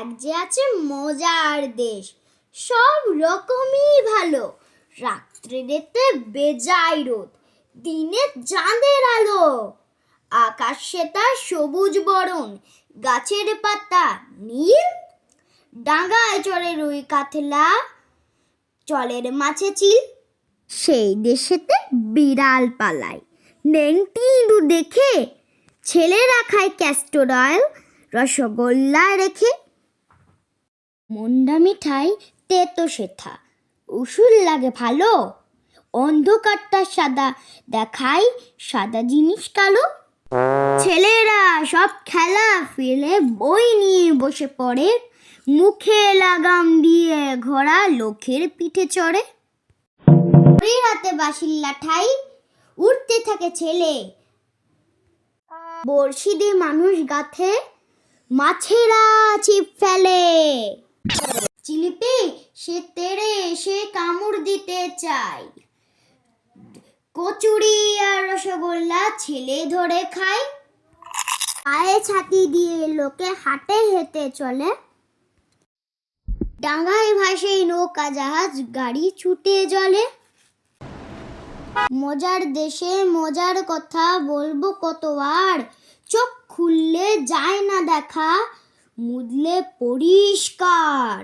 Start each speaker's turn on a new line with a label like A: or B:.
A: এক যে আছে মজার দেশ, সব রকমই ভালো। রাত্রিরেতে বেজায় রোদ, দিনে চাঁদের আলো। আকাশে তার সবুজ বরণ, গাছের পাতা নীল। ডাঙায় চড়ে রুই কাতলা, জলের মাছে চিল। সেই দেশেতে বিড়াল পালায়, নেংটি ইঁদুর দেখে। ছেলেরা খায় ক্যাস্টর অয়েল রসগোল্লা রেখে। মন্ডা মিঠাই তেতো সেথা, উসুল লাগে ভালো। অন্ধকারটা সাদা দেখায়, সাদা জিনিস কালো। ছেলেরা সব খেলা ফেলে বই নিয়ে বসে পড়ে। মুখে লাগাম দিয়ে ঘোড়া লোকের পিঠে চড়ে। রাতে বাঁশির লাঠাই উঠতে থাকে ছেলে, বড়শি দিয়ে মানুষ গাথে, মাছেরা ছিপ ফেলে। জিলিপি সে তেড়ে এসে কামড় দিতে চায়, কচুরি আর রসগোল্লা ছেলে ধরে খায়। পায়ে ছাতি দিয়ে লোকে হাটে হেঁটে চলে, ডাঙায় ভাসে নৌকা জাহাজ গাড়ি ছুটে জলে। মজার দেশে মজার কথা বলবো কতবার, চোখ খুললে যায় না দেখা, মুদলে পরিষ্কার।